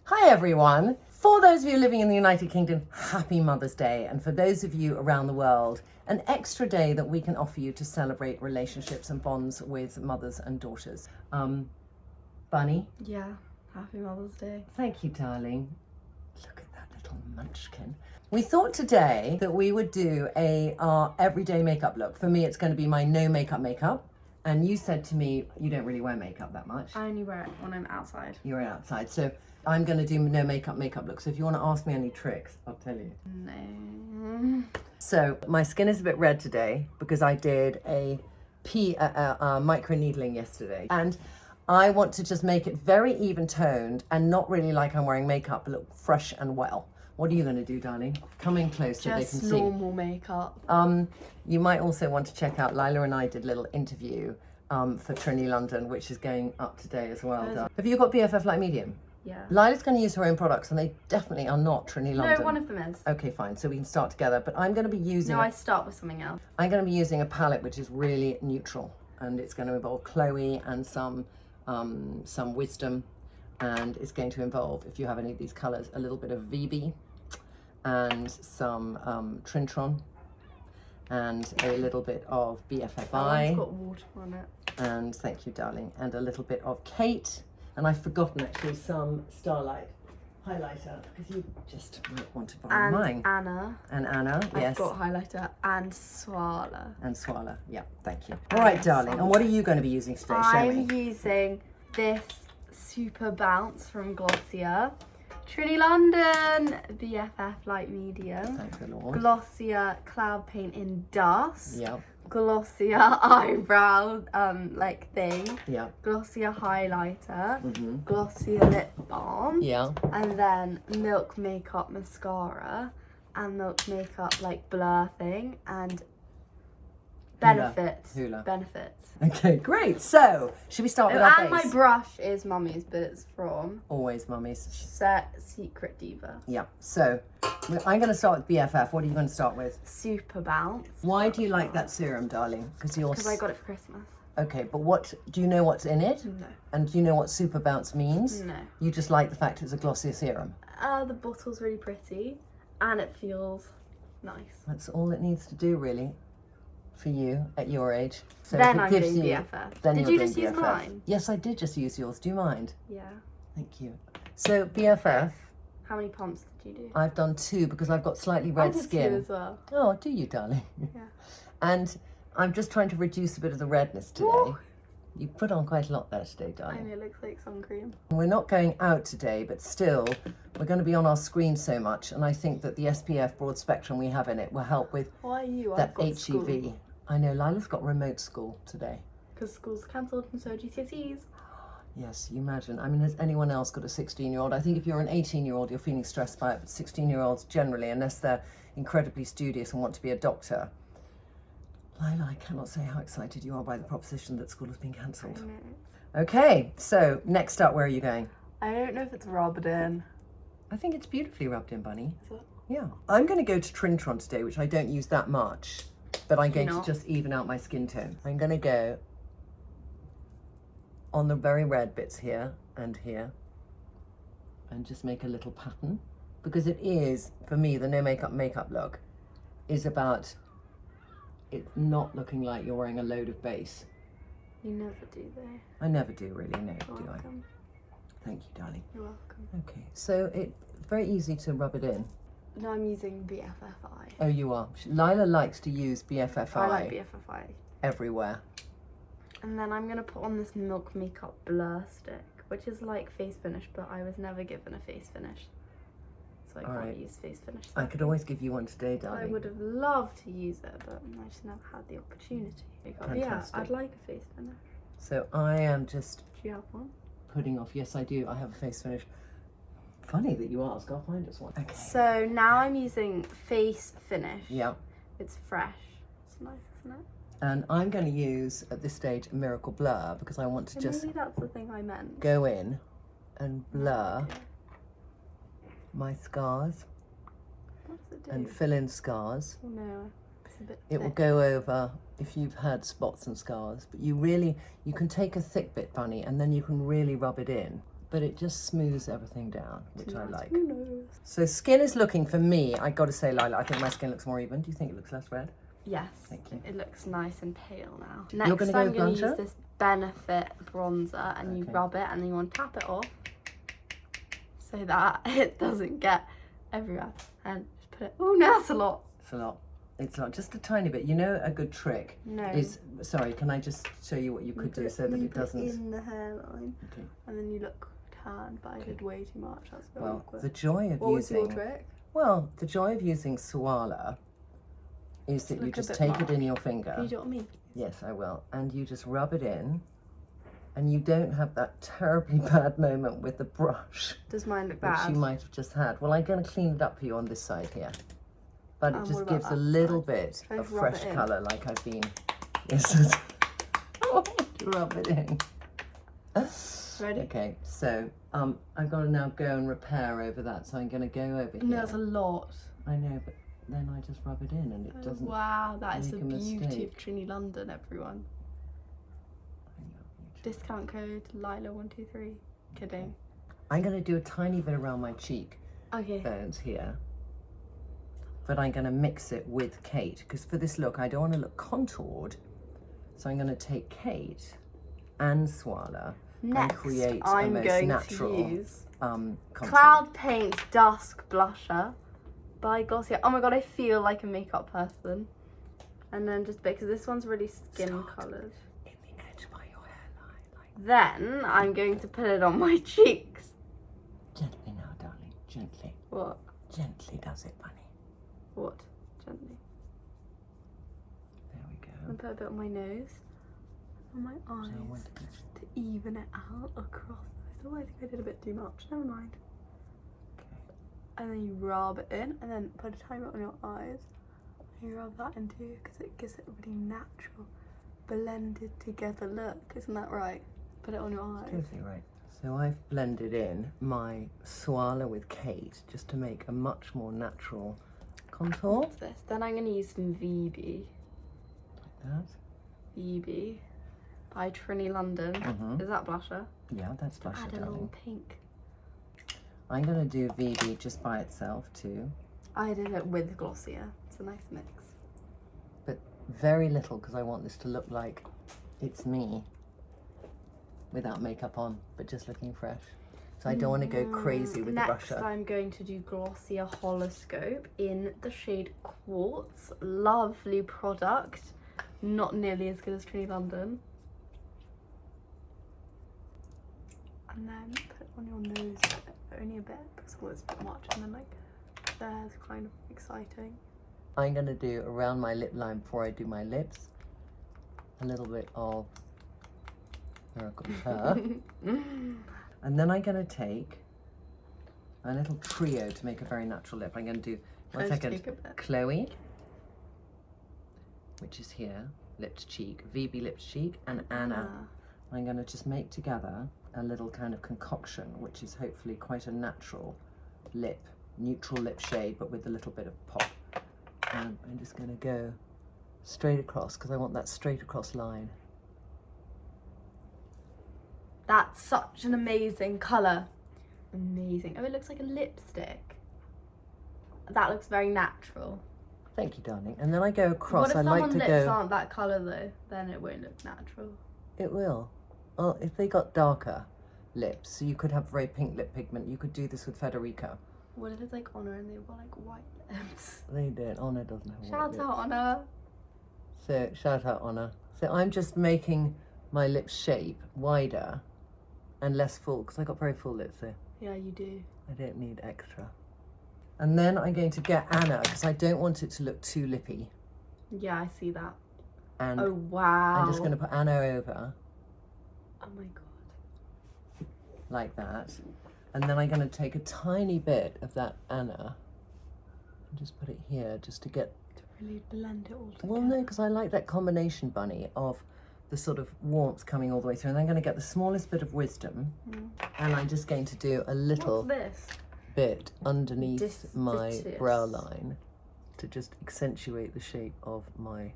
Hi everyone. For those of you living in the United Kingdom, happy Mother's Day. And for those of you around the world, an extra day that we can offer you to celebrate relationships and bonds with mothers and daughters. Bunny? Yeah, happy Mother's Day. Thank you, darling. Look at that little munchkin. We thought today that we would do our everyday makeup look. For me, it's going to be my no makeup. And you said to me, you don't really wear makeup that much. I only wear it when I'm outside. You're outside. So I'm going to do no makeup look. So if you want to ask me any tricks, I'll tell you. No. So my skin is a bit red today because I did a micro needling yesterday. And I want to just make it very even toned and not really like I'm wearing makeup, but look fresh and well. What are you going to do, darling? Come in close so they can see. Just normal makeup. You might also want to check out, Lyla and I did a little interview for Trinny London, which is going up today as well. Have you got BFF Light Medium? Yeah. Lyla's going to use her own products and they definitely are not Trinny London. No, one of them is. Okay, fine. So we can start together. But I'm going to be using... No, I start with something else. I'm going to be using a palette which is really neutral. And it's going to involve Chloe and some Wisdom. And it's going to involve, if you have any of these colours, a little bit of VB and some Trintron and a little bit of BFFI. It's got water on it. And thank you, darling. And a little bit of Kate. And I've forgotten actually some Starlight highlighter because you just might want to borrow mine. Anna. And Anna, yes. I've got highlighter and Swala. And Swala, yeah, thank you. All right, darling. And what are you going to be using today? Show me. I'm using this Super Bounce from Glossier. Trinny London BFF Light Medium. Thank the Lord. Glossier Cloud Paint in Dust. Yeah. Glossier eyebrow like thing. Yeah. Glossier highlighter. Mm-hmm. Glossier lip balm. Yeah. And then Milk Makeup mascara and Milk Makeup like blur thing and benefits. Hula. Benefits. Okay, great. So, should we start with our And base? my brush is Mummy's, but it's from Always Mummy's. Secret Diva. Yeah. So, I'm going to start with BFF. What are you going to start with? Super Bounce. Why do you like that serum, darling? Because I got it for Christmas. Okay, but what do you know what's in it? No. And do you know what Super Bounce means? No. You just like the fact it's a Glossier serum. The bottle's really pretty and it feels nice. That's all it needs to do, really, for you at your age. So Then if it I'm gives doing you, BFF. Then Did you're you doing just use BFF. mine? Yes, I did just use yours. Do you mind? Yeah. Thank you. So BFF, How many pumps did you do? I've done 2 because I've got slightly I red did skin. 2 as well. Oh, do you, darling? Yeah. And I'm just trying to reduce a bit of the redness today. Ooh. You put on quite a lot there today, I darling. know it looks like sun cream. We're not going out today, but still, we're going to be on our screen so much, and I think that the SPF broad spectrum we have in it will help with Why are you? that I've got HEV. school. I know, Lila's got remote school today. Because school's cancelled and so GCSEs. Yes, you imagine. I mean, has anyone else got a 16-year-old? I think if you're an 18-year-old, you're feeling stressed by it, but 16-year-olds generally, unless they're incredibly studious and want to be a doctor. Lyla, I cannot say how excited you are by the proposition that school has been cancelled. Okay, so next up, where are you going? I don't know if it's rubbed in. I think it's beautifully rubbed in, Bunny. Is it? Yeah. I'm going to go to Trintron today, which I don't use that much, but I'm going to just even out my skin tone. I'm going to go on the very red bits here and just make a little pattern, because it is, for me, the no makeup look is about it not looking like you're wearing a load of base. You never do though. I never do really, no, You're do welcome. I? Thank you, darling. You're welcome. Okay, so it's very easy to rub it in. No, I'm using BFFI. Oh, you are. Lyla likes to use BFFI I like BFFI. everywhere. And then I'm going to put on this Milk Makeup Blur Stick, which is like face finish, but I was never given a face finish. So I can't use face finish. I could always give you one today, darling. I would have loved to use it, but I just never had the opportunity. But yeah, I'd like a face finish. So I am just Do you have one? putting off. Yes, I do. I have a face finish. Funny that you ask. I'll find us one. Okay. So now I'm using face finish. Yeah. It's fresh. It's nice, isn't it? And I'm going to use, at this stage, a Miracle Blur, because I want to just Maybe that's the thing I meant. go in and blur my scars What does it do? and fill in scars. Oh no, it's a bit It will thick. go over if you've had spots and scars, but you can take a thick bit, Bunny, and then you can really rub it in. but it just smooths everything down, which I like. Who knows? So skin is looking, for me, I got to say, Lyla, I think my skin looks more even. Do you think it looks less red? Yes. Thank you. It looks nice and pale now. You're Next, gonna go I'm with going to bronzer? use this Benefit bronzer, and you Okay. rub it, and then you want to tap it off so that it doesn't get everywhere. And just put it. Oh, no, that's a lot. It's a lot. It's not just a tiny bit. You know, a good trick No. is, sorry, can I just show you what you could do so that it doesn't? in the hairline, Okay. and then you look tan. But I did way too much. That's very Well, awkward. the joy of What was your using, trick? well, the joy of using Suala is that you look a just bit take it much. in your finger. Can you do it on me? Yes, I will. And you just rub it in, and you don't have that terribly bad moment with the brush, Does mine look which bad? you might have just had. Well, I'm going to clean it up for you on this side here. But it What just about gives a that little side? bit Should I of just rub fresh it in? colour, like I've been. Yes, rub it in. Ready? Okay, so I've got to now go and repair over that. So I'm going to go over here. No, that's a lot. I know, but then I just rub it in, and it Oh, doesn't. wow, that is the make a beauty mistake. of Trinny London, everyone. Discount code Lyla123. Kidding. I'm going to do a tiny bit around my cheek Okay. bones here, but I'm going to mix it with Kate, because for this look I don't want to look contoured, so I'm going to take Kate and Suala and Next, create a I'm most going natural to use contour. Cloud Paint Dusk Blusher by Glossier. Oh my god, I feel like a makeup person. And then just because this one's really skin coloured. In the edge by your hairline, like Then I'm going to put it on my cheeks. gently now, darling, gently, What? gently does it, bunny. What? Gently. There we go. And put a bit on my nose. On my So I eyes. want to To even it out across those. Oh, I think I did a bit too much. Never mind. okay. And then you rub it in, and then put a tiny bit on your eyes. And you rub that in too, because it gives it a really natural, blended together look. Isn't that right? Put it on your eyes. Totally right. So I've blended in my Suala with Kate just to make a much more natural contour. What's this? Then I'm going to use some VB. Like that. VB by Trinny London. Mhm. Is that blusher? Yeah, that's blusher, Add a little darling. pink. I'm going to do VB just by itself too, I did it with Glossier. It's a nice mix. but very little because I want this to look like it's me without makeup on, but just looking fresh. So I don't want to go crazy with Next, the brusher. I'm going to do Glossier Holoscope in the shade Quartz. Lovely product. Not nearly as good as Trinny London. And then put it on your nose a bit, only a bit, because it's a bit much. And then like, there's kind of exciting. I'm going to do around my lip line before I do my lips a little bit of Miracle Her. And then I'm going to take a little trio to make a very natural lip. I'm going to do, one Let's second, take a bit. Chloe, which is here, lip to cheek, VB lip to cheek, and Anna. I'm going to just make together a little kind of concoction, which is hopefully quite a natural lip, neutral lip shade, but with a little bit of pop. And I'm just going to go straight across, because I want that straight across line. That's such an amazing colour. Amazing. Oh, it looks like a lipstick. That looks very natural. Thank you, darling. And then I go across. What if I like someone's to lips go. aren't that colour though? Then it won't look natural. It will. Well, if they got darker lips, so you could have very pink lip pigment. You could do this with Federica. What if it's like Honor and they've got like white lips? They don't. Honor doesn't have white Shout lips. out Honor. So shout out Honor. So I'm just making my lip shape wider and less full, because I got very full lips, so Yeah, you do. I don't need extra. And then I'm going to get Anna, because I don't want it to look too lippy. Yeah, I see that. And Oh wow. I'm just going to put Anna over Oh my god. like that. And then I'm going to take a tiny bit of that Anna and just put it here, just to get... To really blend it all together. Well, no, because I like that combination, Bunny, of the sort of warmth coming all the way through. And I'm going to get the smallest bit of wisdom, and I'm just going to do a little What's this? bit underneath my Distichus. brow line to just accentuate the shape of my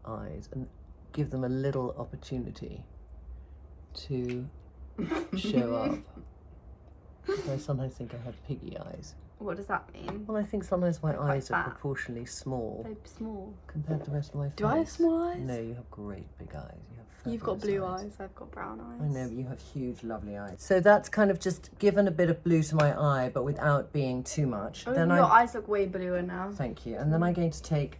eyes and give them a little opportunity to show up. I sometimes think I have piggy eyes. What does that mean? Well, I think sometimes my They're quite eyes are fat. proportionally small They're small. compared to the rest of my face. Do I have small eyes? No, you have great big eyes. You've got fabulous blue eyes, I've got brown eyes. I know, but you have huge, lovely eyes. So that's kind of just given a bit of blue to my eye, but without being too much. Oh, Then your eyes look way bluer now. Thank you. And then I'm going to take,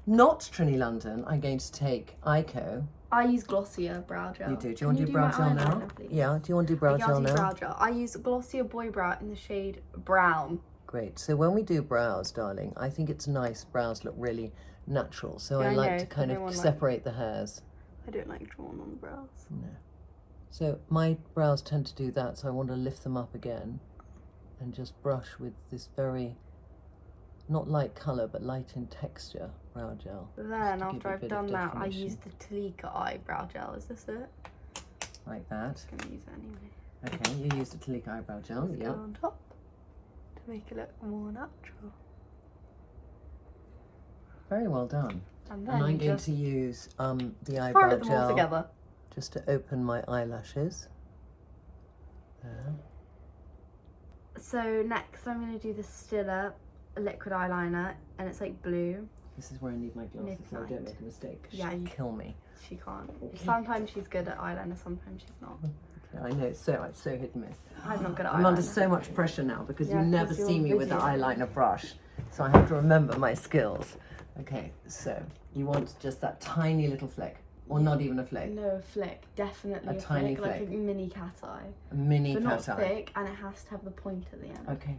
not Trinny London, I'm going to take Ico. I use Glossier brow gel. You do. Do you want to do brow my gel now? eyeliner, please? Yeah. Do you want to do brow gel now? Brow gel. I use Glossier Boy Brow in the shade Brown. Great. So when we do brows, darling, I think it's nice. Brows look really natural. So Yeah, I I like know, to kind of everyone separate the hairs. I don't like drawn on the brows. No. So my brows tend to do that, so I want to lift them up again and just brush with this very, not light colour, but light in texture brow gel. Then, give after a I've bit of done that, I definition. use the Talika eyebrow gel. Is this it? Like that. I'm going to use it anyway. Okay, you used a Talika eyebrow gel, Just go yeah. on top to make it look more natural. Very well done. And And then I'm you going just to use the fire eyebrow them all gel together. just to open my eyelashes. There. So next I'm going to do the Stiller liquid eyeliner, and it's like blue. This is where I need my glasses so I don't Midnight. make a mistake. 'Cause Yeah, she'll you- kill me. She can't. Sometimes she's good at eyeliner, sometimes she's not. Okay, I know, it's so hit and miss. I'm not good at I'm eyeliner. under so much pressure now because Yeah, you never 'cause you're see me with the busy. eyeliner brush. So I have to remember my skills. Okay, so you want just that tiny little flick, or not even a flick, No, flick. Definitely A a tiny flick, like flick. a mini cat eye. a mini But not cat eye. thick, and it has to have the point at the end. Okay.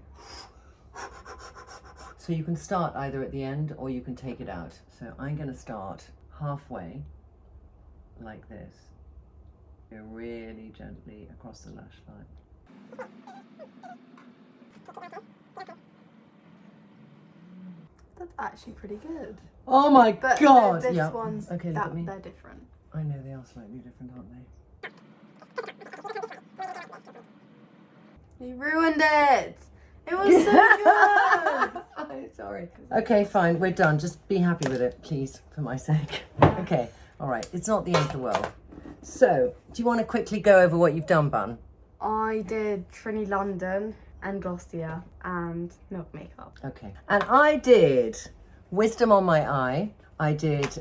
So you can start either at the end or you can take it out. So I'm going to start halfway, like this. Go really gently across the lash line. That's actually pretty good. Oh my But god! this Yeah. one's Okay, look that at me. they're different. I know they are slightly different, aren't they? You ruined it. It was so good. I'm sorry. Okay, fine. We're done. Just be happy with it, please, for my sake. Okay. All right. It's not the end of the world. So, do you want to quickly go over what you've done, Bun? I did Trinny London and Glossier and Milk Makeup. Okay. And I did Wisdom on My Eye. I did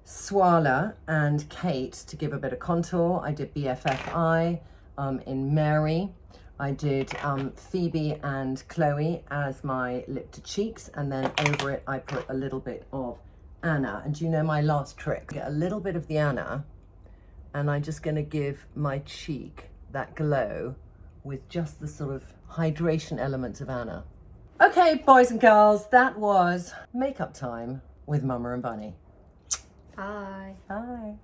Swala and Kate to give a bit of contour. I did BFFI in Mary. I did Phoebe and Chloe as my lip to cheeks, and then over it I put a little bit of Anna. And do you know my last trick? Get a little bit of the Anna, and I'm just going to give my cheek that glow with just the sort of hydration elements of Anna. Okay, boys and girls, that was makeup time with Mama and Bunny. Bye. Bye.